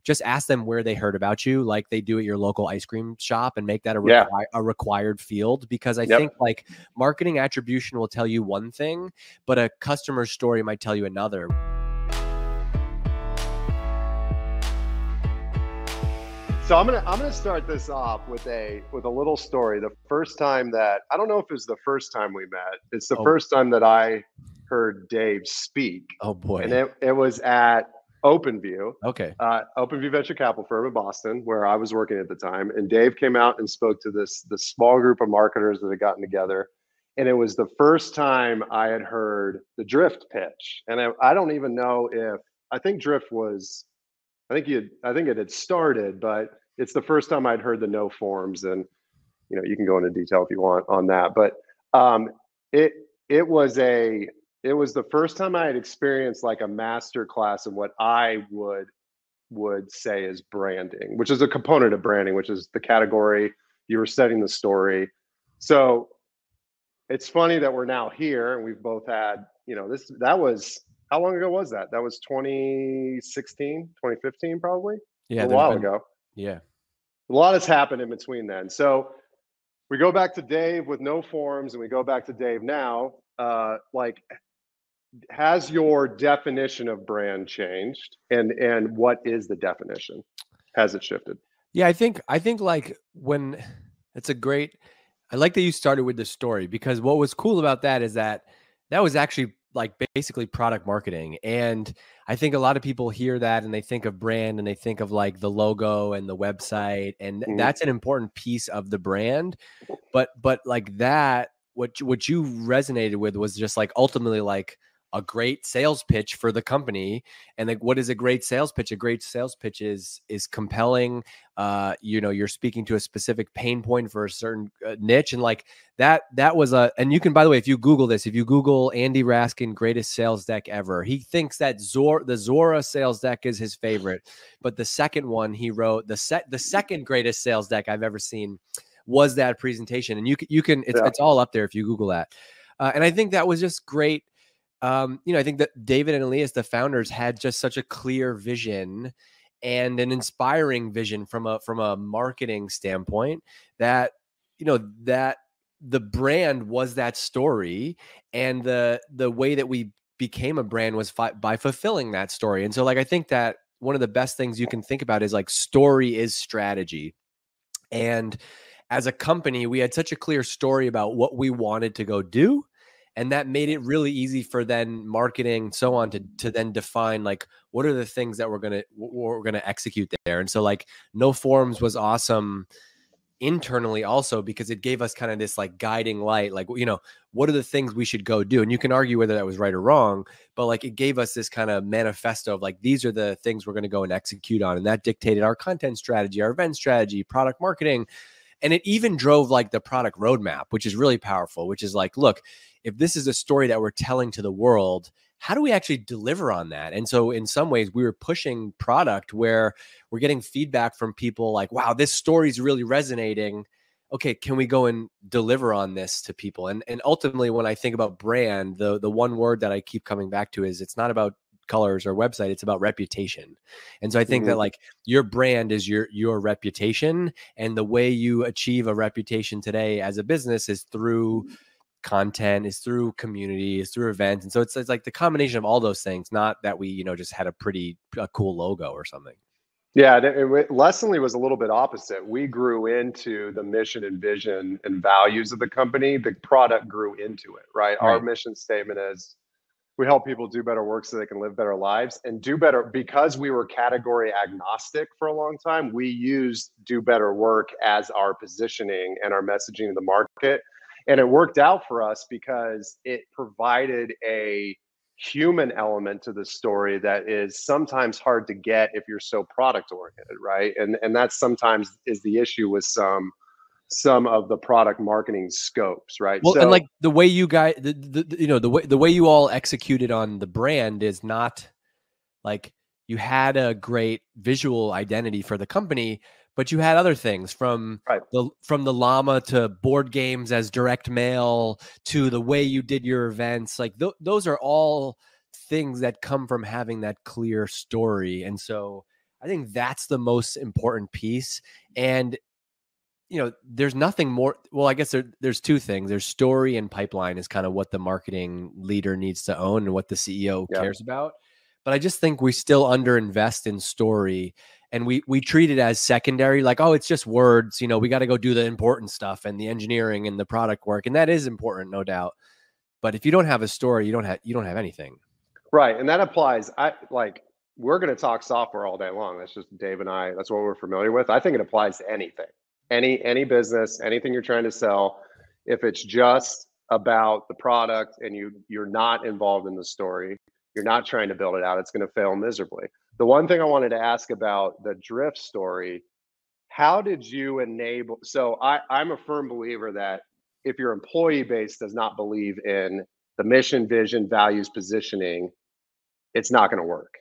just ask them where they heard about you, like they do at your local ice cream shop, and make that a required field. Because I think like marketing attribution will tell you one thing, but a customer story might tell you another. So I'm gonna start this off with a little story. The first time that, I don't know if it was the first time we met. It's the first time that I heard Dave speak. Oh boy! And it was at OpenView. Okay. OpenView Venture Capital firm in Boston, where I was working at the time. And Dave came out and spoke to this small group of marketers that had gotten together. And it was the first time I had heard the Drift pitch. And I don't even know if, I think Drift was, I think it had started, but it's the first time I'd heard the no forms. And, you know, you can go into detail if you want on that. But it was the first time I had experienced like a master class in what I would say is branding, which is a component of branding, which is the category you were setting the story. So it's funny that we're now here and we've both had, you know, that was, how long ago was that? That was 2016, 2015, probably. Yeah. A while ago. Yeah. A lot has happened in between then. So we go back to Dave with no forms and we go back to Dave now. Like, has your definition of brand changed? And what is the definition? Has it shifted? Yeah, I think like when it's I like that you started with the story, because what was cool about that is that was actually like basically product marketing. And I think a lot of people hear that and they think of brand and they think of like the logo and the website, and that's an important piece of the brand. But like that, what you resonated with was just like ultimately like a great sales pitch for the company. And like, what is a great sales pitch? A great sales pitch is compelling. You know, you're speaking to a specific pain point for a certain niche. And like that was and you can, by the way, if you Google Andy Raskin greatest sales deck ever, he thinks that the Zora sales deck is his favorite. But the second one he wrote, the second greatest sales deck I've ever seen was that presentation. And you can, it's all up there if you Google that. And I think that was just great. You know, I think that David and Elias, the founders, had just such a clear vision and an inspiring vision from a marketing standpoint, that, you know, that the brand was that story, and the way that we became a brand was by fulfilling that story. And so like, I think that one of the best things you can think about is like, story is strategy. And as a company, we had such a clear story about what we wanted to go do. And that made it really easy for then marketing, so on, to then define like, what are the things that we're gonna execute there. And so like, no forms was awesome internally also, because it gave us kind of this like guiding light, like, you know, what are the things we should go do? And you can argue whether that was right or wrong, but like, it gave us this kind of manifesto of like, these are the things we're going to go and execute on. And that dictated our content strategy, our event strategy, product marketing. And it even drove like the product roadmap, which is really powerful, which is like, look, if this is a story that we're telling to the world, how do we actually deliver on that? And so in some ways we were pushing product where we're getting feedback from people like, wow, this story is really resonating. Okay, can we go and deliver on this to people? And ultimately, when I think about brand, the one word that I keep coming back to is, it's not about colors or website, it's about reputation. And so I think that like, your brand is your reputation, and the way you achieve a reputation today as a business is through content, is through community, is through events. And so it's like the combination of all those things, not that we, you know, just had a cool logo or something. Yeah, Lessonly was a little bit opposite. We grew into the mission and vision and values of the company. The product grew into it, right? Our mission statement is, we help people do better work so they can live better lives, and do better. Because we were category agnostic for a long time, we used do better work as our positioning and our messaging in the market. And it worked out for us because it provided a human element to the story that is sometimes hard to get if you're so product oriented, right? And that sometimes is the issue with some of the product marketing scopes, right? Well, so, and like the way you guys, you know, the way you all executed on the brand is not like, you had a great visual identity for the company, but you had other things from the llama to board games as direct mail to the way you did your events. Like those are all things that come from having that clear story. And so I think that's the most important piece. And there's nothing more. Well, I guess there's two things. There's story and pipeline is kind of what the marketing leader needs to own and what the CEO cares about. But I just think we still underinvest in story, and we treat it as secondary, like, oh, it's just words. We got to go do the important stuff and the engineering and the product work, and that is important, no doubt. But if you don't have a story, you don't have anything. Right, and that applies. We're going to talk software all day long. That's just Dave and I. That's what we're familiar with. I think it applies to anything, any business, anything you're trying to sell. If it's just about the product and you're not involved in the story, you're not trying to build it out, it's going to fail miserably. The one thing I wanted to ask about the drift story, how did you enable? So I'm a firm believer that if your employee base does not believe in the mission, vision, values, positioning, it's not going to work.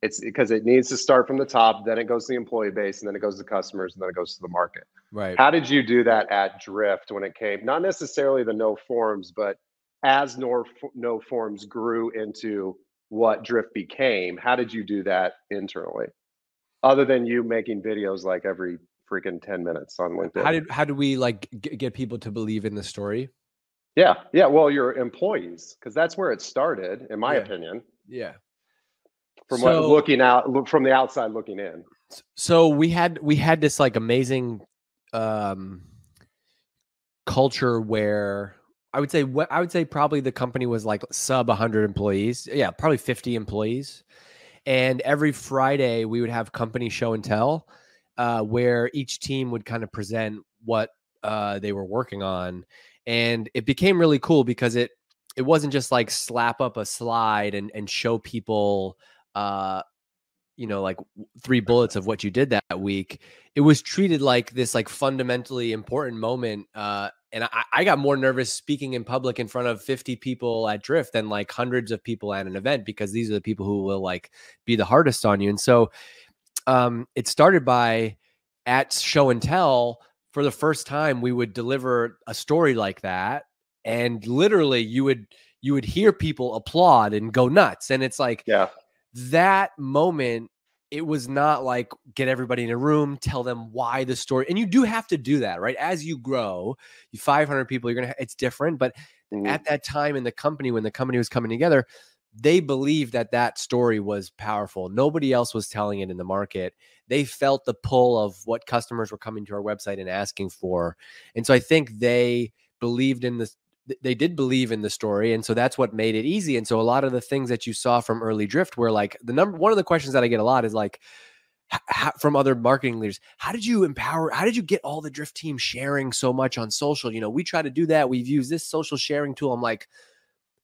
It's because it needs to start from the top, then it goes to the employee base, and then it goes to customers, and then it goes to the market. Right. How did you do that at Drift when it came, not necessarily the no forms, but as no forms grew into what Drift became? How did you do that internally, other than you making videos like every freaking 10 minutes on LinkedIn? How did we like get people to believe in the story? Yeah. Well, your employees, because that's where it started, in my opinion. Yeah. From from the outside looking in. So we had this like amazing culture where I would say probably the company was like sub 100 employees. Yeah, probably 50 employees. And every Friday we would have company show and tell, where each team would kind of present what they were working on. And it became really cool because it wasn't just like slap up a slide and show people like 3 bullets of what you did that week. It was treated like this like fundamentally important moment. And I got more nervous speaking in public in front of 50 people at Drift than like hundreds of people at an event, because these are the people who will like be the hardest on you. And so it started by at show and tell, for the first time, we would deliver a story like that. And literally you would hear people applaud and go nuts. And it's like, that moment, it was not like get everybody in a room, tell them why the story. And you do have to do that, right? As you grow, 500 people, it's different. But at that time in the company, when the company was coming together, they believed that story was powerful. Nobody else was telling it in the market. They felt the pull of what customers were coming to our website and asking for. And so I think they believed in this. They did believe in the story. And so that's what made it easy. And so a lot of the things that you saw from early Drift were like one of the questions that I get a lot is like, from other marketing leaders, how did you get all the Drift team sharing so much on social? We try to do that. We've used this social sharing tool. I'm like,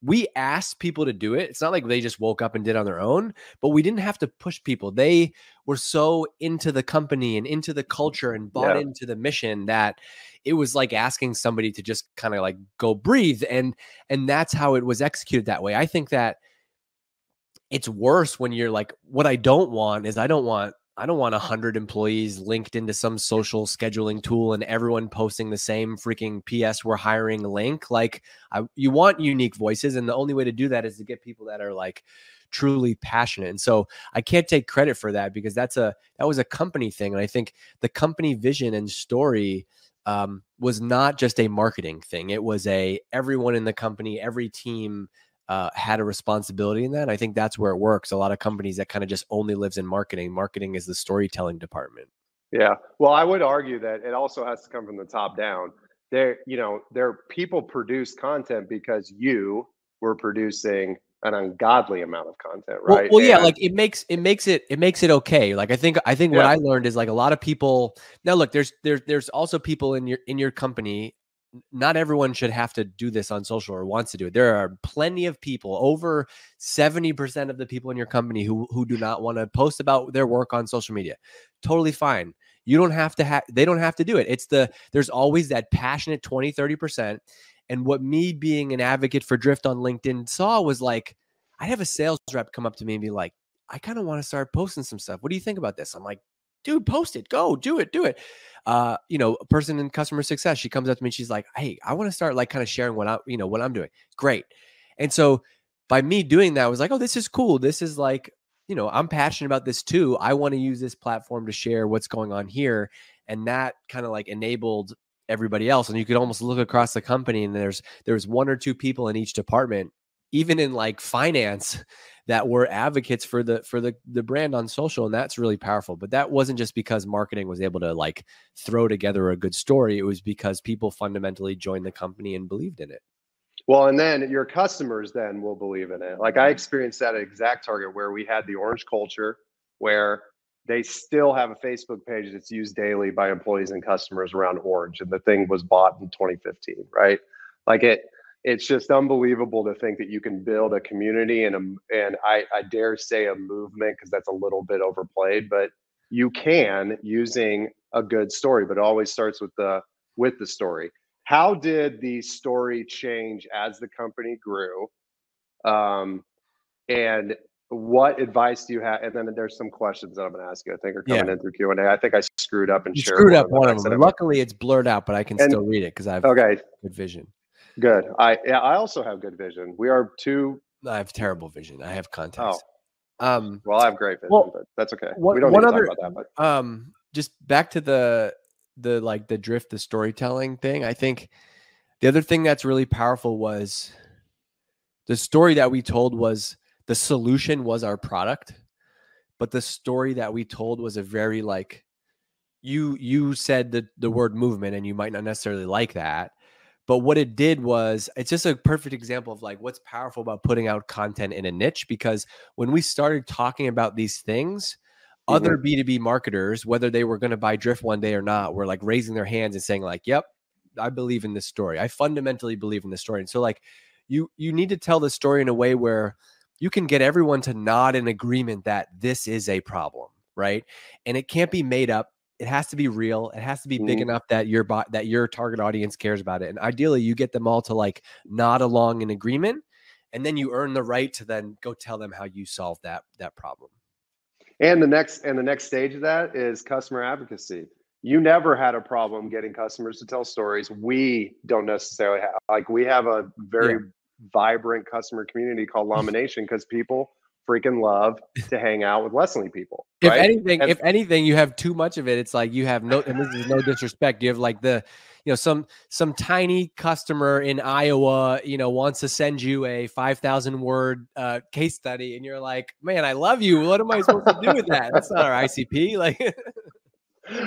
we asked people to do it. It's not like they just woke up and did on their own, but we didn't have to push people. They were so into the company and into the culture and bought into the mission that it was like asking somebody to just kind of like go breathe. And that's how it was executed that way. I think that it's worse when you're like, what I don't want is I don't want 100 employees linked into some social scheduling tool and everyone posting the same freaking PS we're hiring link. Like you want unique voices. And the only way to do that is to get people that are like truly passionate. And so I can't take credit for that, because that was a company thing. And I think the company vision and story was not just a marketing thing. It was everyone in the company, every team had a responsibility in that. I think that's where it works. A lot of companies that kind of just only lives in marketing. Marketing is the storytelling department. Yeah. Well, I would argue that it also has to come from the top down. There people produce content because you were producing an ungodly amount of content, right? Well, yeah, like it makes it okay. Like I think what I learned is like a lot of people now. Look, there's also people in your company. Not everyone should have to do this on social or wants to do it. There are plenty of people, over 70% of the people in your company who do not want to post about their work on social media. Totally fine. You don't have to they don't have to do it. There's always that passionate 20, 30%. And what me being an advocate for Drift on LinkedIn saw was like, I'd have a sales rep come up to me and be like, I kind of want to start posting some stuff. What do you think about this? I'm like, dude, post it, go do it. A person in customer success, she comes up to me, she's like, hey, I want to start like kind of sharing what I'm doing. Great. And so by me doing that, I was like, oh, this is cool. This is like, you know, I'm passionate about this too. I want to use this platform to share what's going on here. And that kind of like enabled everybody else. And you could almost look across the company and there's one or two people in each department, even in like finance, that were advocates for the brand on social. And that's really powerful. But that wasn't just because marketing was able to like throw together a good story. It was because people fundamentally joined the company and believed in it. Well, and then your customers then will believe in it. Like I experienced that at Exact Target, where we had the orange culture, where they still have a Facebook page that's used daily by employees and customers around orange. And the thing was bought in 2015, right? Like it's just unbelievable to think that you can build a community and I dare say a movement, because that's a little bit overplayed, but you can, using a good story, but it always starts with the story. How did the story change as the company grew? And what advice do you have? And then there's some questions that I'm going to ask you, I think are coming in through Q&A. I think I screwed up and you shared screwed up one of them. them. Luckily, it's blurred out, but I can still read it because I have good vision. Good. I also have good vision. We are two. I have terrible vision. I have context. Well, I have great vision, but that's okay. We don't need to talk about that. But just back to the drift, the storytelling thing. I think the other thing that's really powerful was the story that we told was the solution was our product, but the story that we told was a very like, you said the word movement, and you might not necessarily like that, but what it did was, it's just a perfect example of like what's powerful about putting out content in a niche. Because when we started talking about these things, other B2B marketers, whether they were going to buy Drift one day or not, were like raising their hands and saying like, yep, I believe in this story. I fundamentally believe in this story. And so like you need to tell the story in a way where you can get everyone to nod in agreement that this is a problem, right? And it can't be made up. It has to be real. It has to be big enough that your target audience cares about it. And ideally, you get them all to like nod along in agreement, and then you earn the right to then go tell them how you solve that problem. And the next stage of that is customer advocacy. You never had a problem getting customers to tell stories. We don't necessarily have, like, we have a very vibrant customer community called Lamination, because people freaking love to hang out with Leslie people. Right? If anything, you have too much of it. It's like you have no, and this is no disrespect. You have like some tiny customer in Iowa, wants to send you a 5,000 word case study, and you're like, man, I love you. What am I supposed to do with that? That's not our ICP. Like,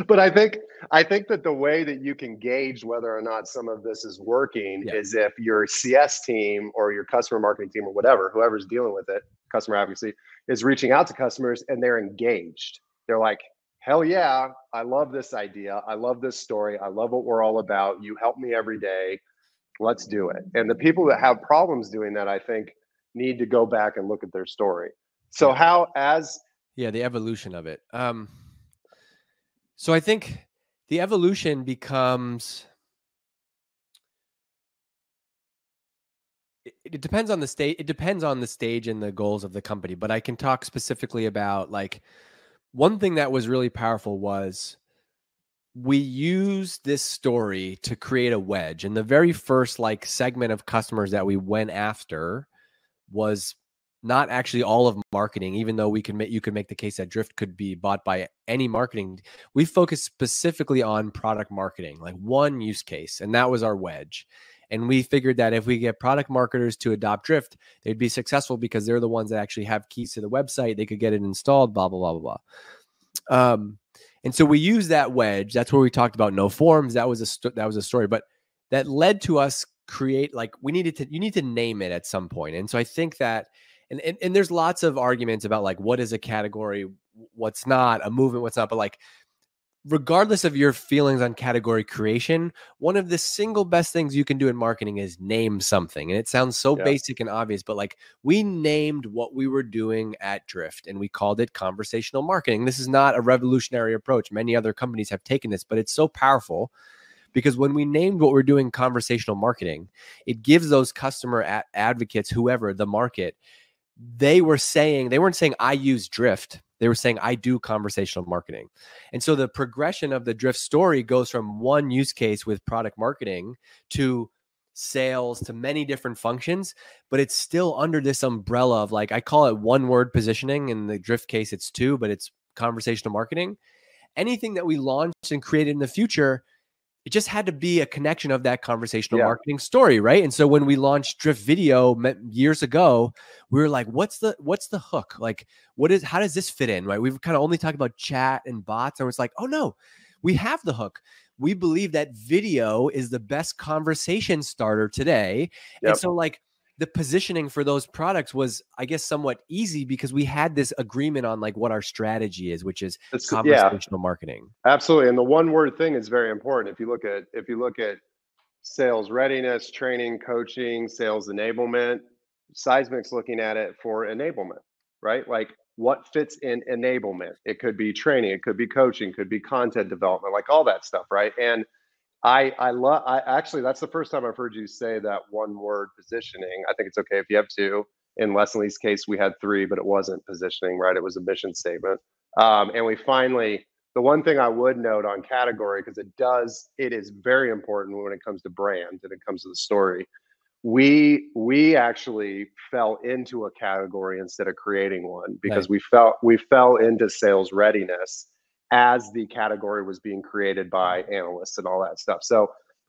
but I think that the way that you can gauge whether or not some of this is working is if your CS team or your customer marketing team or whatever, whoever's dealing with it, customer advocacy, is reaching out to customers and they're engaged. They're like, hell yeah, I love this idea. I love this story. I love what we're all about. You help me every day. Let's do it. And the people that have problems doing that, I think, need to go back and look at their story. So the evolution of it. So I think the evolution becomes, it depends on the state. It depends on the stage and the goals of the company, but I can talk specifically about like one thing that was really powerful was we used this story to create a wedge. And the very first like segment of customers that we went after was not actually all of marketing, even though you could make the case that Drift could be bought by any marketing. We focused specifically on product marketing, like one use case, and that was our wedge. And we figured that if we get product marketers to adopt Drift, they'd be successful because they're the ones that actually have keys to the website. They could get it installed, blah, blah, blah, blah, blah. And so we used that wedge. That's where we talked about no forms. That was a story, but that led to us create, like, you need to name it at some point. And so I think that, and there's lots of arguments about like, what is a category, what's not, a movement, what's not, but like, regardless of your feelings on category creation, one of the single best things you can do in marketing is name something. And it sounds so basic and obvious, but like, we named what we were doing at Drift and we called it conversational marketing. This is not a revolutionary approach. Many other companies have taken this, but it's so powerful because when we named what we're doing conversational marketing, it gives those customer advocates, whoever the market, they weren't saying I use Drift. They were saying I do conversational marketing. And so the progression of the Drift story goes from one use case with product marketing to sales to many different functions, but it's still under this umbrella of like, I call it one word positioning. In the Drift case, it's two, but it's conversational marketing. Anything that we launched and created in the future, it just had to be a connection of that conversational marketing story, right? And so when we launched Drift Video years ago, we were like, what's the hook? Like, how does this fit in, right? We've kind of only talked about chat and bots, and it's like, oh no, we have the hook. We believe that video is the best conversation starter today. And so like the positioning for those products was, I guess, somewhat easy because we had this agreement on like what our strategy is, which is conversational marketing. Absolutely. And the one word thing is very important. If you look at sales readiness, training, coaching, sales enablement, Seismic's looking at it for enablement, right? Like what fits in enablement? It could be training, it could be coaching, could be content development, like all that stuff, right? And I actually, that's the first time I've heard you say that one word positioning. I think it's okay if you have two. In Leslie's case, we had three, but it wasn't positioning, right? It was a mission statement. And we finally, the one thing I would note on category, because it is very important when it comes to brand and it comes to the story. We actually fell into a category instead of creating one because we fell into sales readiness as the category was being created by analysts and all that stuff. So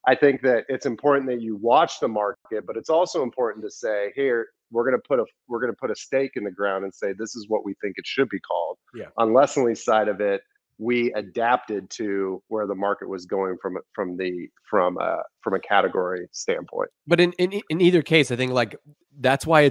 I think that it's important that you watch the market, but it's also important to say, here, we're going to put a stake in the ground and say, this is what we think it should be called. Yeah. On Leslie's side of it, we adapted to where the market was going from a category standpoint. But in either case, I think like that's why I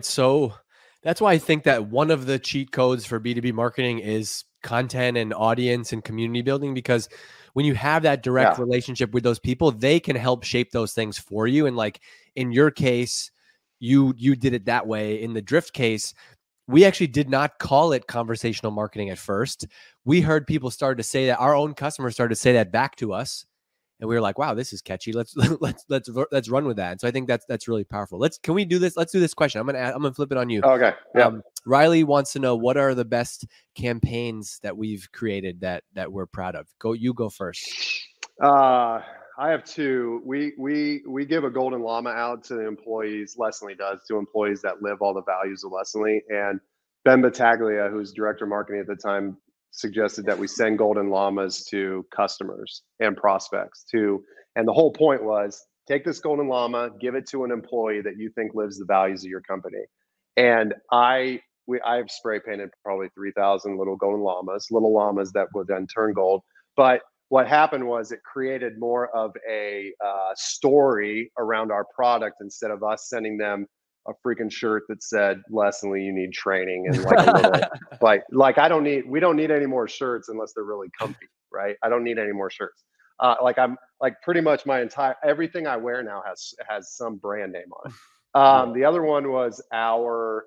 think that one of the cheat codes for B2B marketing is content and audience and community building, because when you have that direct relationship with those people, they can help shape those things for you. And like in your case, you did it that way. In the Drift case, we actually did not call it conversational marketing at first. We heard people start to say that, our own customers started to say that back to us. And we were like, wow, this is catchy. Let's run with that. And so I think that's really powerful. Can we do this? Let's do this question. I'm gonna flip it on you. Okay. Yeah. Riley wants to know, what are the best campaigns that we've created that we're proud of? You go first. I have two. We give a golden llama out to the employees. Leslie does, to employees that live all the values of Leslie. And Ben Battaglia, who's director of marketing at the time, suggested that we send golden llamas to customers and prospects and the whole point was, take this golden llama, give it to an employee that you think lives the values of your company. And I've spray painted probably 3,000 little golden llamas that would then turn gold. But what happened was it created more of a story around our product instead of us sending them a freaking shirt that said, Leslie, you need training, and like a little we don't need any more shirts unless they're really comfy, right? I don't need any more shirts. I'm pretty much everything I wear now has some brand name on it. The other one was our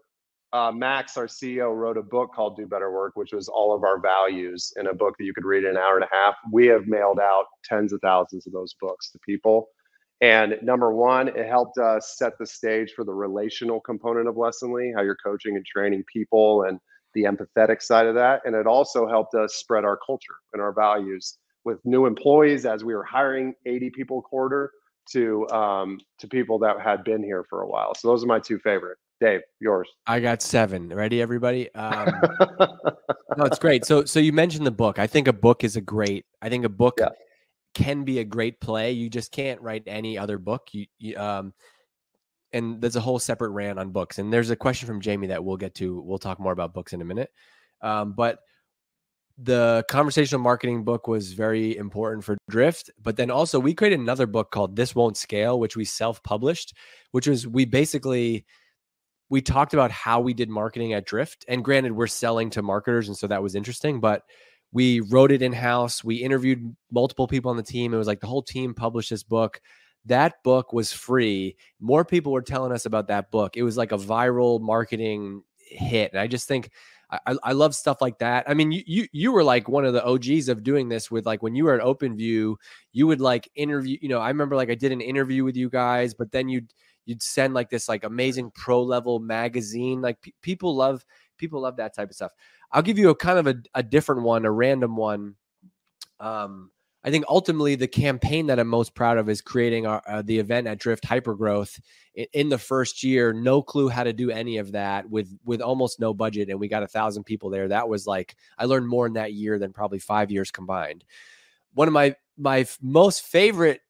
Max, our CEO, wrote a book called Do Better Work, which was all of our values in a book that you could read in an hour and a half. We have mailed out tens of thousands of those books to people. And number one, it helped us set the stage for the relational component of Leslie, how you're coaching and training people and the empathetic side of that. And it also helped us spread our culture and our values with new employees as we were hiring 80 people a quarter to people that had been here for a while. So those are my two favorite. Dave, yours. I got 7. Ready, everybody? No, it's great. So you mentioned the book. I think a book can be a great play. You just can't write any other book. And there's a whole separate rant on books. And there's a question from Jamie that we'll get to. We'll talk more about books in a minute. But the conversational marketing book was very important for Drift. But then also we created another book called This Won't Scale, which we self-published, which was we talked about how we did marketing at Drift. And granted, we're selling to marketers, and so that was interesting. But we wrote it in-house. We interviewed multiple people on the team. It was like the whole team published this book. That book was free. More people were telling us about that book. It was like a viral marketing hit. And I just think I love stuff like that. I mean, you were like one of the OGs of doing this with, like, when you were at OpenView, you would like interview, I remember like I did an interview with you guys, but then you'd send like this like amazing pro level magazine. Like people love that type of stuff. I'll give you a kind of a different one, a random one. I think ultimately the campaign that I'm most proud of is creating the event at Drift Hypergrowth in the first year. No clue how to do any of that with almost no budget, and we got 1,000 people there. That was like, I learned more in that year than probably 5 years combined. One of my most favorite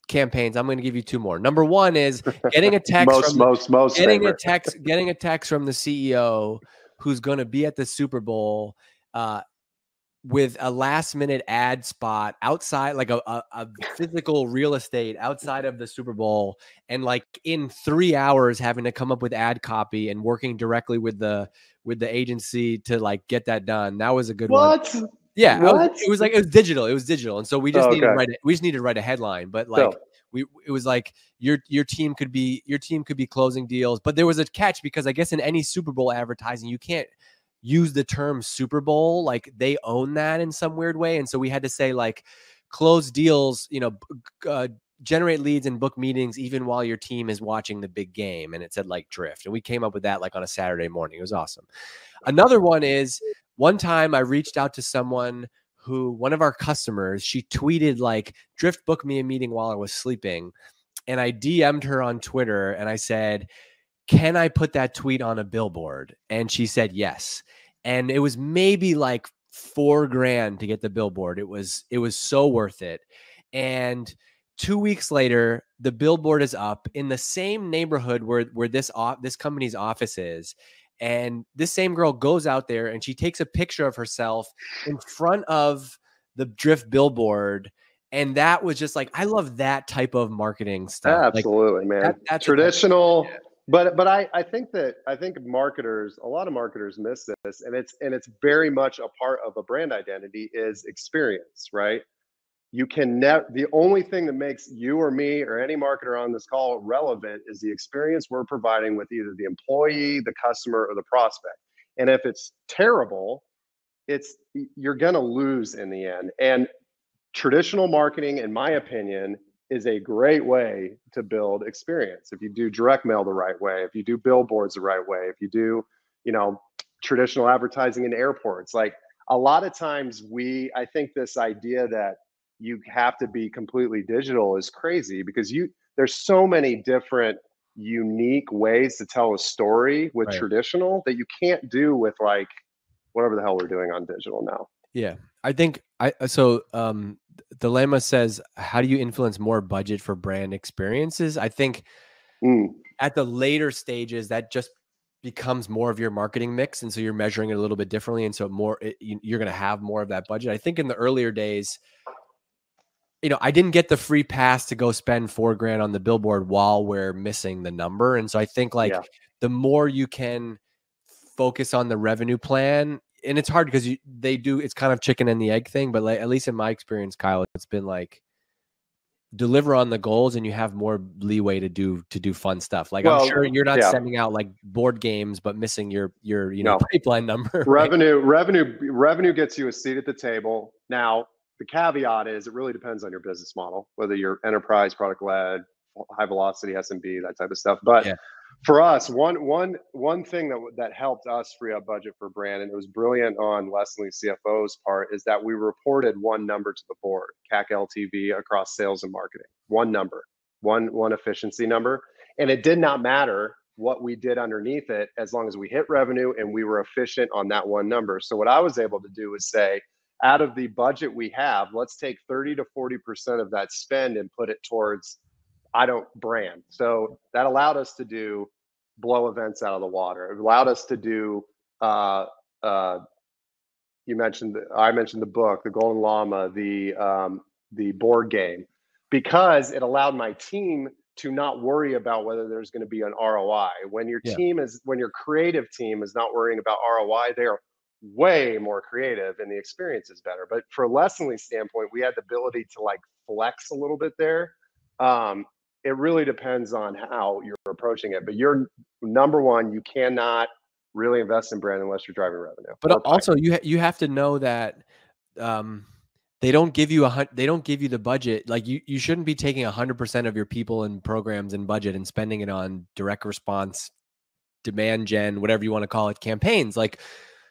campaigns, I'm going to give you two more. Number one is getting a text getting a text from the CEO who's going to be at the Super Bowl with a last minute ad spot outside, like a physical real estate outside of the Super Bowl, and like in 3 hours having to come up with ad copy and working directly with the agency to like get that done. That was a good one. Yeah, it was digital. It was digital, and so we just needed to write it. We just needed to write a headline, but like it was like your team could be closing deals, but there was a catch because I guess in any Super Bowl advertising, you can't use the term Super Bowl. Like they own that in some weird way, and so we had to say like close deals, generate leads and book meetings even while your team is watching the big game, and it said like Drift, and we came up with that like on a Saturday morning. It was awesome. Another one is, one time I reached out to someone one of our customers, she tweeted like, Drift booked me a meeting while I was sleeping. And I DM'd her on Twitter and I said, can I put that tweet on a billboard? And she said yes. And it was maybe like $4,000 to get the billboard. It was so worth it. And 2 weeks later, the billboard is up in the same neighborhood where this company's office is. And this same girl goes out there and she takes a picture of herself in front of the Drift billboard. And that was just like, I love that type of marketing stuff. Absolutely, like, man. That's traditional. But I think marketers, a lot of marketers miss this, and it's very much a part of a brand identity is experience, right? You can the only thing that makes you or me or any marketer on this call relevant is the experience we're providing with either the employee, the customer, or the prospect. And if it's terrible, you're gonna lose in the end. And traditional marketing, in my opinion, is a great way to build experience. If you do direct mail the right way, if you do billboards the right way, if you do, traditional advertising in airports, like a lot of times I think this idea that you have to be completely digital is crazy because there's so many different unique ways to tell a story with traditional that you can't do with like whatever the hell we're doing on digital now. Yeah. I think Dilemma says, how do you influence more budget for brand experiences? I think at the later stages that just becomes more of your marketing mix. And so you're measuring it a little bit differently. And so you're going to have more of that budget. I think in the earlier days, I didn't get the free pass to go spend $4,000 on the billboard while we're missing the number. And so I think the more you can focus on the revenue plan, and it's hard because it's kind of chicken and the egg thing, but like, at least in my experience, Kyle, it's been like deliver on the goals and you have more leeway to do fun stuff. Like I'm sure you're not sending out like board games, but missing your pipeline number. Right? Revenue gets you a seat at the table. Now, the caveat is it really depends on your business model, whether you're enterprise, product led, high velocity, SMB, that type of stuff. But for us, one thing that helped us free up budget for brand, and it was brilliant on Leslie CFO's part, is that we reported one number to the board, CAC LTV across sales and marketing. One number, one efficiency number. And it did not matter what we did underneath it as long as we hit revenue and we were efficient on that one number. So what I was able to do is say, out of the budget we have, let's take 30 to 40% of that spend and put it towards brand. So that allowed us to do blow events out of the water. It allowed us to do I mentioned the book, The Golden Llama, the board game, because it allowed my team to not worry about whether there's going to be an ROI. When your creative team is not worrying about ROI, they are way more creative and the experience is better. But for Leslie's standpoint, we had the ability to like flex a little bit there. It really depends on how you're approaching it. But you're number one, you cannot really invest in brand unless you're driving revenue. But also you have to know that they don't give you the budget. Like you shouldn't be taking 100% of your people and programs and budget and spending it on direct response, demand gen, whatever you want to call it, campaigns. Like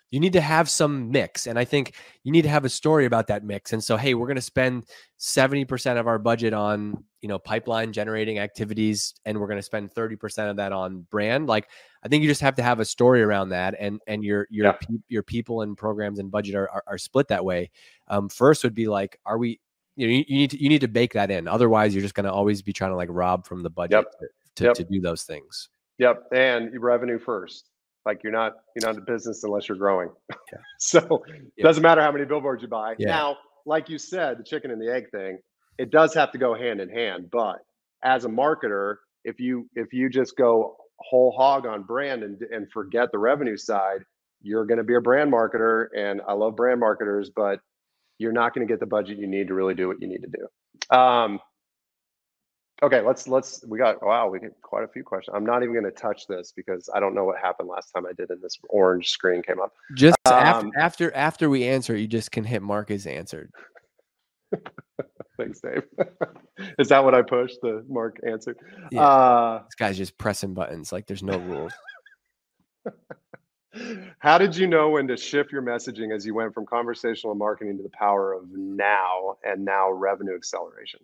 you need to have some mix. And I think you need to have a story about that mix. And so, hey, we're going to spend 70% of our budget on, pipeline generating activities, and we're going to spend 30% of that on brand. Like, I think you just have to have a story around that, and your people and programs and budget are split that way. First would be like, are we, you need to bake that in. Otherwise, you're just going to always be trying to like rob from the budget to do those things. Yep. And revenue first. Like you're not in business unless you're growing. Yeah. So it doesn't matter how many billboards you buy. Yeah. Now, like you said, the chicken and the egg thing, it does have to go hand in hand. But as a marketer, if you just go whole hog on brand and forget the revenue side, you're going to be a brand marketer. And I love brand marketers, but you're not going to get the budget you need to really do what you need to do. Okay, we get quite a few questions. I'm not even going to touch this because I don't know what happened last time I did and this orange screen came up. Just after we answer, you just can hit mark as answered. Thanks, Dave. Is that what I pushed? The mark answered? Yeah. This guy's just pressing buttons like there's no rules. How did you know when to shift your messaging as you went from conversational marketing to the power of now revenue acceleration?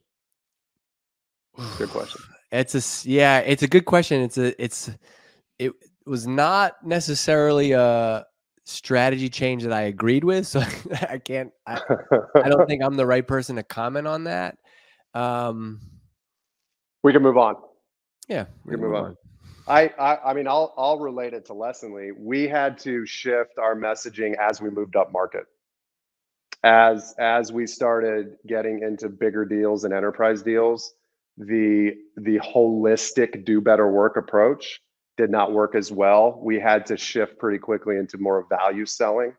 Good question. It's a good question. It was not necessarily a strategy change that I agreed with. So I don't think I'm the right person to comment on that. We can move on. Yeah, we can move on. I mean, I'll relate it to Lessonly. We had to shift our messaging as we moved up market. As we started getting into bigger deals and enterprise deals, the holistic do better work approach did not work as well. We had to shift pretty quickly into more value selling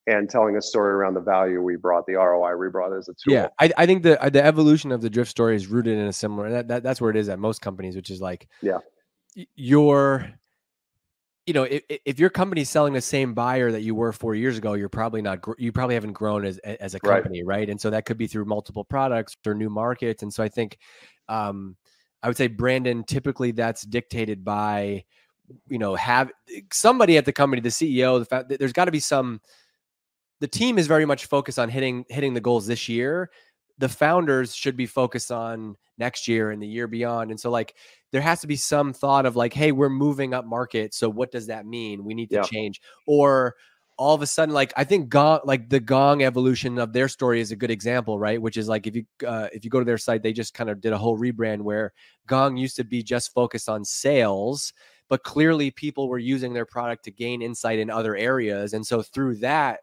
and telling a story around the value we brought, the ROI we brought as a tool. Yeah, I think the evolution of the drift story is rooted in a similar, that's where it is at most companies, which is like, if your company's selling the same buyer that you were 4 years ago, you probably haven't grown as a company, right? And so that could be through multiple products or new markets. And so I think, I would say, Brandon, typically that's dictated by, have somebody at the company, the CEO, the fact that there's got to be the team is very much focused on hitting the goals this year. The founders should be focused on next year and the year beyond. And so like, there has to be some thought of like, hey, we're moving up market. So what does that mean? We need to change. Or all of a sudden, like, I think the Gong evolution of their story is a good example, right? Which is like, if you go to their site, they just kind of did a whole rebrand where Gong used to be just focused on sales, but clearly people were using their product to gain insight in other areas. And so through that,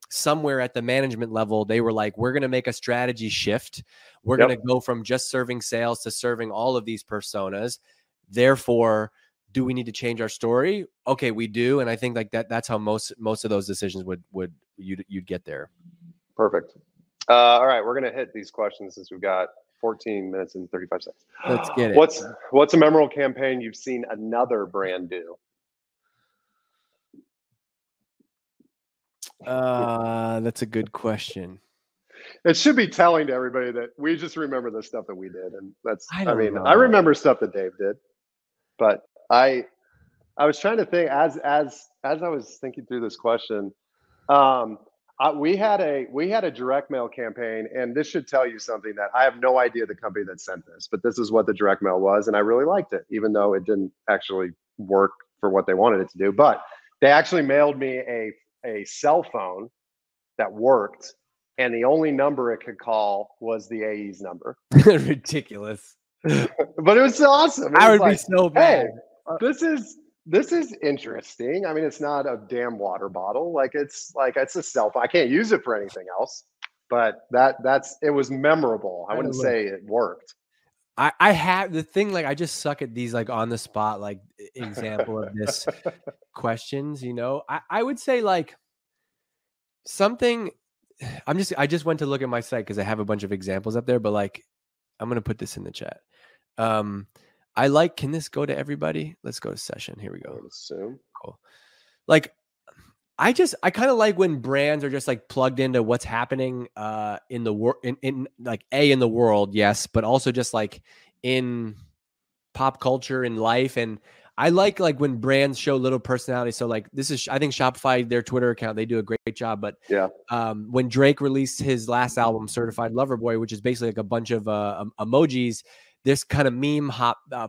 somewhere at the management level, they were like, we're going to make a strategy shift. We're going to go from just serving sales to serving all of these personas. Therefore, do we need to change our story? Okay, we do. And I think like that's how most of those decisions you'd get there. Perfect. All right, we're going to hit these questions since we've got 14 minutes and 35 seconds. Let's get it. What's a memorable campaign you've seen another brand do? That's a good question. It should be telling to everybody that we just remember the stuff that we did, and I remember stuff that Dave did, but I was trying to think as I was thinking through this question. We had a direct mail campaign, and this should tell you something that I have no idea the company that sent this, but this is what the direct mail was, and I really liked it, even though it didn't actually work for what they wanted it to do. But they actually mailed me a cell phone that worked, and the only number it could call was the AE's number. Ridiculous. But it was awesome. I would be so mad. Hey, this is interesting. I mean, it's not a damn water bottle. It's a cell phone. I can't use it for anything else. But it was memorable. I wouldn't say it worked. I have the thing, like, I just suck at these like on the spot, like example of this questions, I would say like something. I just went to look at my site because I have a bunch of examples up there, but like, I'm going to put this in the chat. Can this go to everybody? Let's go to session. Here we go. Assume. Cool. Like, I kind of like when brands are just like plugged into what's happening in the world, in the world, yes, but also just like in pop culture, in life. And I like when brands show little personality. So like this is, I think Shopify, their Twitter account, they do a great job. But Yeah. When Drake released his last album, Certified Lover Boy, which is basically like a bunch of emojis, this kind of meme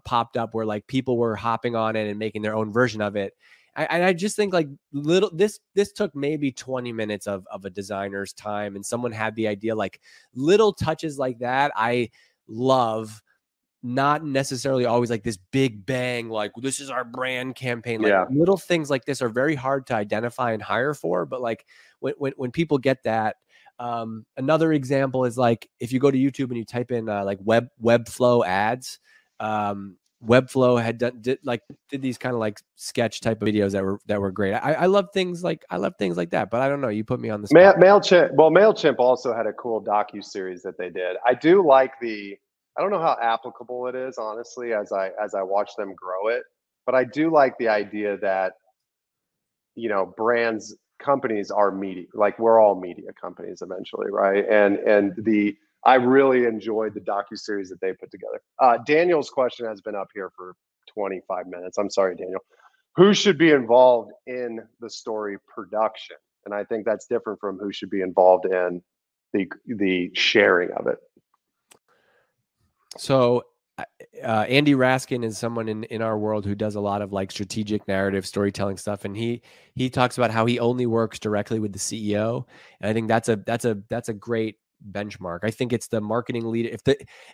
popped up where like people were hopping on it and making their own version of it. I just think like this took maybe 20 minutes of a designer's time, and someone had the idea. Like little touches like that, I love. Not necessarily always like this big bang, like this is our brand campaign. Like little things like this are very hard to identify and hire for. But like when people get that, another example is like if you go to YouTube and you type in like Webflow ads, Webflow had did these kind of like sketch type of videos that were great. I love things like that, but I don't know. You put me on the spot. MailChimp. Well, MailChimp also had a cool docu-series that they did. I do like I don't know how applicable it is, honestly, as I watch them grow it, but I do like the idea that, you know, companies are media, like we're all media companies eventually, right? I really enjoyed the docu-series that they put together. Daniel's question has been up here for 25 minutes. I'm sorry, Daniel. Who should be involved in the story production? And I think that's different from who should be involved in the sharing of it. So Andy Raskin is someone in our world who does a lot of like strategic narrative storytelling stuff. And he talks about how he only works directly with the CEO. And I think that's a great benchmark. I think it's the marketing leader.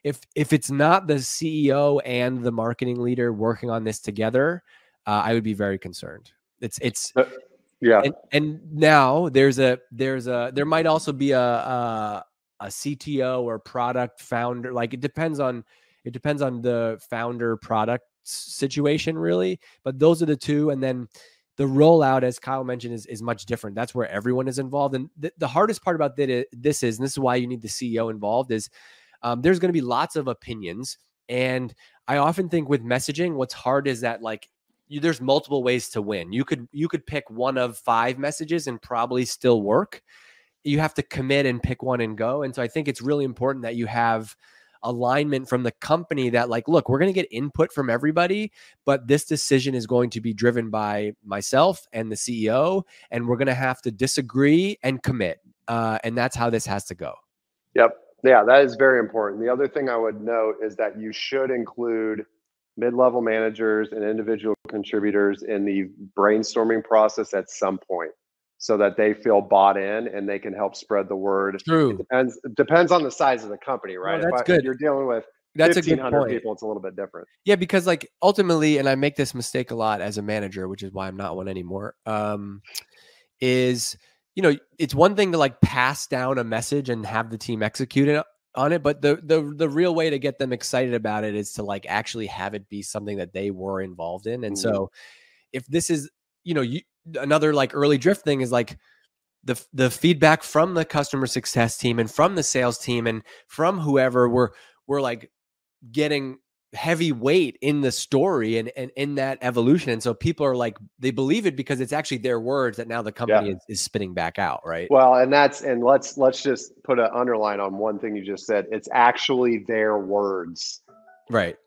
If it's not the CEO and the marketing leader working on this together, I would be very concerned. Yeah. And now there might also be a CTO or product founder. Like it depends on the founder product situation really, but those are the two. And then the rollout, as Kyle mentioned, is much different. That's where everyone is involved. And the hardest part about this is why you need the CEO involved is there's going to be lots of opinions. And I often think with messaging, what's hard is that like there's multiple ways to win. You could pick one of 5 messages and probably still work. You have to commit and pick one and go. And so I think it's really important that you have alignment from the company that like, look, we're going to get input from everybody, but this decision is going to be driven by myself and the CEO, and we're going to have to disagree and commit. And that's how this has to go. Yep. Yeah, that is very important. The other thing I would note is that you should include mid-level managers and individual contributors in the brainstorming process at some point, so that they feel bought in and they can help spread the word. True. It depends on the size of the company, right? No, good. If you're dealing with 1,500 people, it's a little bit different. Yeah, because like ultimately, and I make this mistake a lot as a manager, which is why I'm not one anymore, is, you know, it's one thing to like pass down a message and have the team execute it on it, but the real way to get them excited about it is to like actually have it be something that they were involved in. And so if this is, you know, another like early drift thing is like the feedback from the customer success team and from the sales team and from whoever we're like getting heavy weight in the story and in that evolution. And so people are like, they believe it because it's actually their words that now the company is spitting back out. Right. Well, and let's just put an underline on one thing you just said. It's actually their words. Right.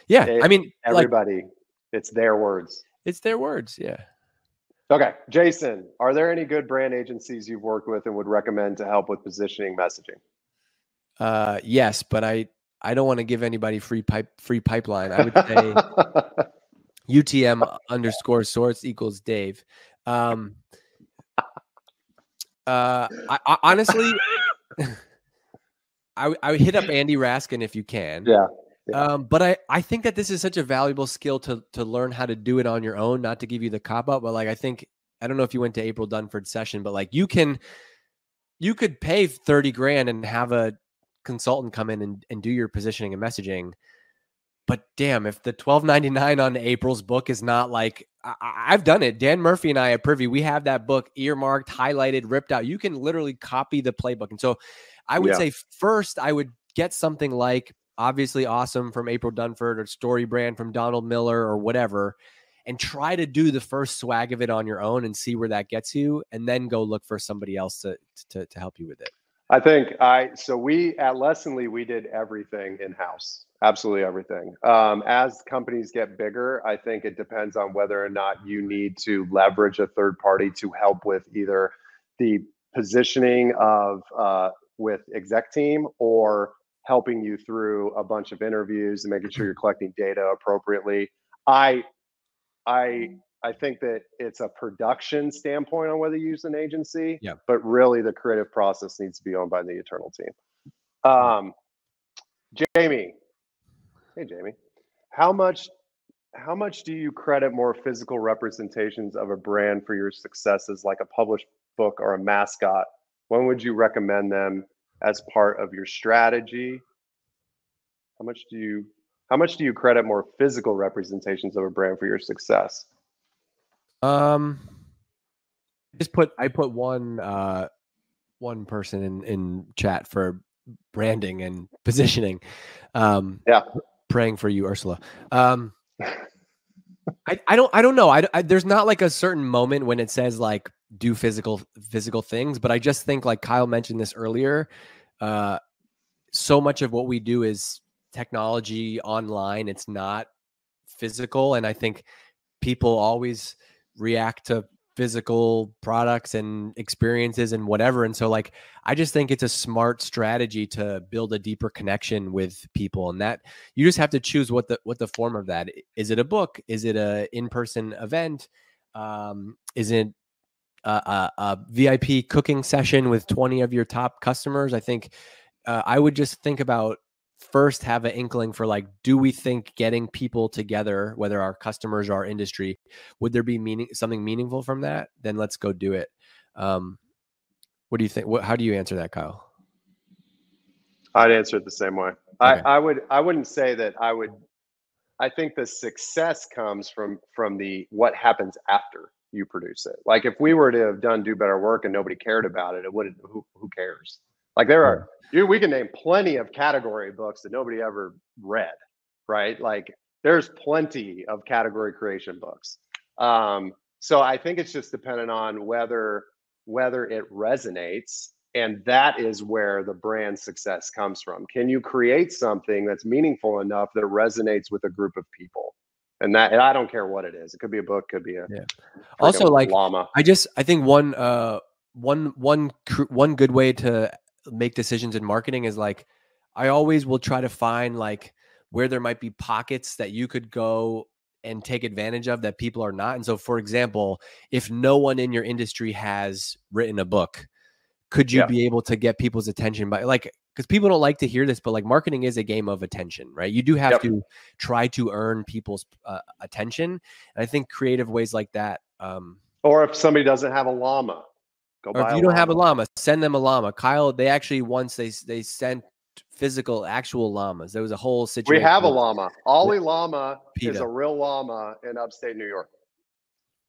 Yeah. I mean, everybody, it's their words. It's their words. Yeah. Okay. Jason, are there any good brand agencies you've worked with and would recommend to help with positioning messaging? Yes, but I don't want to give anybody free pipeline. I would say UTM_source equals Dave. I honestly, I would hit up Andy Raskin if you can. Yeah. But I think that this is such a valuable skill to learn how to do it on your own, not to give you the cop out, but like, I don't know if you went to April Dunford's session, but like you could pay 30 grand and have a consultant come in and do your positioning and messaging. But damn, if the $12.99 on April's book is not like, I've done it. Dan Murphy and I at Privy, we have that book earmarked, highlighted, ripped out. You can literally copy the playbook. And so I would say first, I would get something like Obviously Awesome from April Dunford or Story Brand from Donald Miller or whatever, and try to do the first swag of it on your own and see where that gets you, and then go look for somebody else to help you with it. So we at Lessonly, we did everything in-house, absolutely everything. As companies get bigger, I think it depends on whether or not you need to leverage a third party to help with either the positioning of with exec team, or helping you through a bunch of interviews and making sure you're collecting data appropriately. I I think that it's a production standpoint on whether you use an agency, Yeah. but really the creative process needs to be owned by the internal team. Jamie, hey Jamie, how much do you credit more physical representations of a brand for your successes, like a published book or a mascot? When would you recommend them as part of your strategy? How much do you credit more physical representations of a brand for your success? I put one person in chat for branding and positioning. Yeah. Praying for you, Ursula. I don't know. There's not like a certain moment when it says like do physical things, but I just think, like Kyle mentioned this earlier, so much of what we do is technology online. It's not physical. And I think people always react to physical products and experiences and whatever. And so like, I just think it's a smart strategy to build a deeper connection with people. And that you just have to choose what the form of that. Is it a book? Is it a in-person event? Is it a VIP cooking session with 20 of your top customers? I think I would just think about first, have an inkling for like, do we think getting people together, whether our customers or our industry, would there be something meaningful from that? Then let's go do it. What do you think? How do you answer that, Kyle? I'd answer it the same way. Okay. I wouldn't say that I would. I think the success comes from the what happens after you produce it. Like if we were to have done Do Better Work and nobody cared about it, it wouldn't. Who cares? Like we can name plenty of category books that nobody ever read, right? Like there's plenty of category creation books. So I think it's just dependent on whether it resonates. And that is where the brand success comes from. Can you create something that's meaningful enough that resonates with a group of people? And I don't care what it is. It could be a book, could be a also like llama. I think one good way to make decisions in marketing is like, I always will try to find like where there might be pockets that you could go and take advantage of that people are not. And so, for example, if no one in your industry has written a book, could you be able to get people's attention by like, because people don't like to hear this, but like marketing is a game of attention, right? You do have to try to earn people's attention. And I think creative ways like that. Or if somebody doesn't have a llama, go buy a llama. Or if you don't have a llama, send them a llama. Kyle, they actually once they sent physical actual llamas. There was a whole situation. We have a llama. Ollie Llama is a real llama in upstate New York.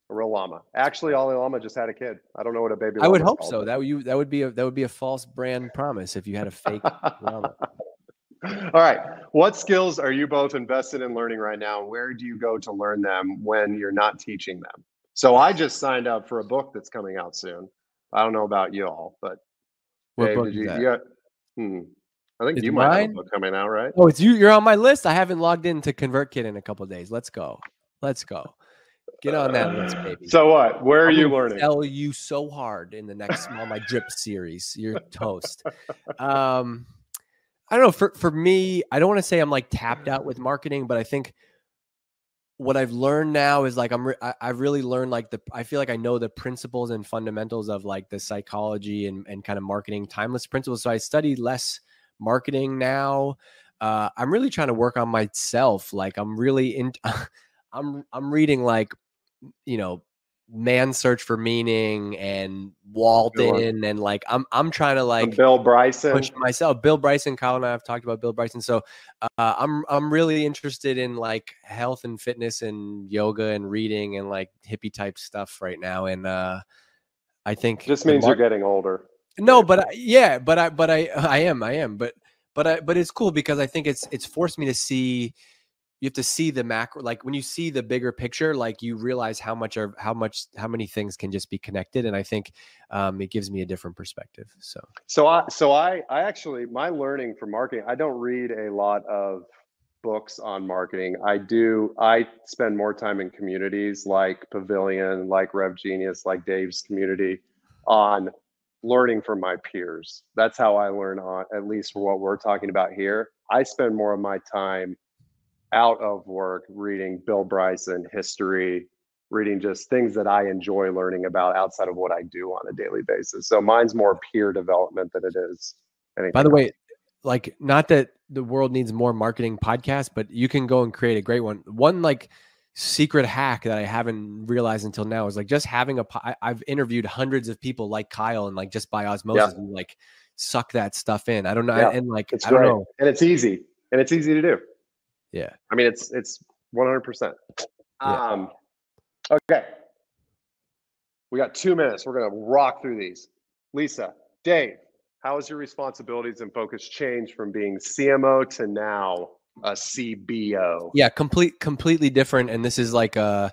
A real llama. Actually, Ollie Llama just had a kid. I don't know what a baby llama is. I would hope called, so. That would be a false brand promise if you had a fake llama. All right. What skills are you both invested in learning right now? Where do you go to learn them when you're not teaching them? So I just signed up for a book that's coming out soon. I don't know about you all, but what Dave, book did is you? that? I think Is you it might have a mine? book coming out, right? Oh, it's you. You're on my list. I haven't logged into ConvertKit in a couple of days. Let's go. Get on that list, baby. So what? Where are you learning? Sell you so hard in the next Small My Drip series. You're toast. I don't know. For me, I don't want to say I'm like tapped out with marketing, but I think what I've learned now is like I've really learned like I feel like I know the principles and fundamentals of like the psychology and kind of marketing timeless principles. So I study less marketing now. I'm really trying to work on myself. Like I'm really I'm reading like, Man's Search for Meaning and Walden, and like I'm trying to like Bill Bryson, push myself. Bill Bryson, Kyle and I have talked about Bill Bryson. So I'm really interested in like health and fitness and yoga and reading and like hippie type stuff right now. And I think just means you're getting older. No, but I am. But it's cool because I think it's forced me to see, you have to see the macro, like when you see the bigger picture, like you realize how many things can just be connected. And I think it gives me a different perspective. So I actually, my learning from marketing, I don't read a lot of books on marketing. I spend more time in communities like Pavilion, like Rev Genius, like Dave's community, on learning from my peers. That's how I learn, on at least for what we're talking about here. I spend more of my time out of work reading Bill Bryson history, reading just things that I enjoy learning about outside of what I do on a daily basis. So mine's more peer development than it is anything by the way, else. like, not that the world needs more marketing podcasts, but you can go and create a great one. One like secret hack that I haven't realized until now is like just having I've interviewed hundreds of people like Kyle, and like just by osmosis, you like suck that stuff in. I don't know. Yeah, And like, it's I don't great. know. And it's easy to do. Yeah. I mean, it's 100%. Yeah. Okay. We got 2 minutes. We're going to rock through these. Lisa, Dave, how has your responsibilities and focus changed from being CMO to now a CBO? Yeah, completely different. And this is like I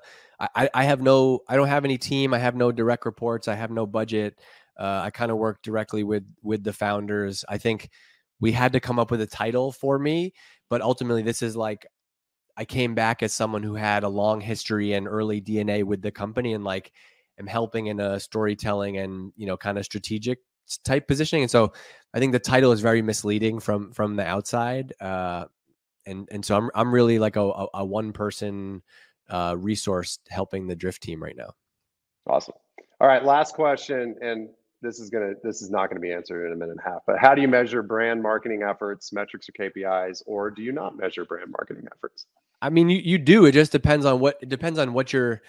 don't have any team. I have no direct reports. I have no budget. I kind of work directly with the founders. I think we had to come up with a title for me, but ultimately this is like, I came back as someone who had a long history and early DNA with the company, and like am helping in a storytelling and, kind of strategic type positioning. And so I think the title is very misleading from the outside. And so I'm really like a one person resource helping the drift team right now. Awesome. All right, last question, and this is not gonna be answered in a minute and a half. But how do you measure brand marketing efforts, metrics or KPIs, or do you not measure brand marketing efforts? I mean, you do. It just depends on what you're.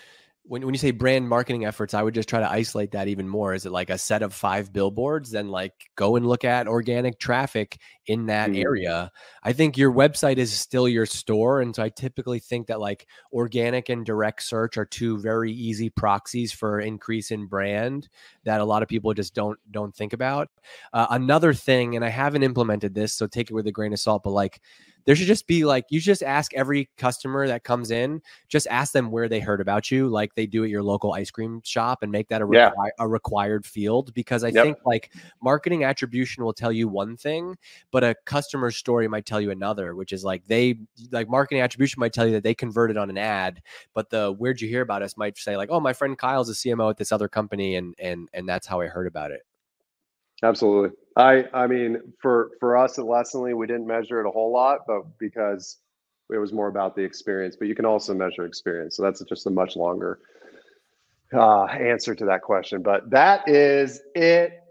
When you say brand marketing efforts, I would just try to isolate that even more. Is it like a set of 5 billboards? Then like go and look at organic traffic in that area. I think your website is still your store. And so I typically think that like organic and direct search are 2 very easy proxies for increase in brand that a lot of people just don't think about. Another thing, and I haven't implemented this, so take it with a grain of salt, but like, there should just be like, you just ask every customer that comes in, just ask them where they heard about you, like they do at your local ice cream shop, and make that a required field. Because I think like marketing attribution will tell you one thing, but a customer story might tell you another, which is like marketing attribution might tell you that they converted on an ad, but the where'd you hear about us might say like, oh, my friend Kyle's a CMO at this other company, and that's how I heard about it. Absolutely. I mean, for us at Lessonly, we didn't measure it a whole lot, but because it was more about the experience. But you can also measure experience, so that's just a much longer answer to that question. But that is it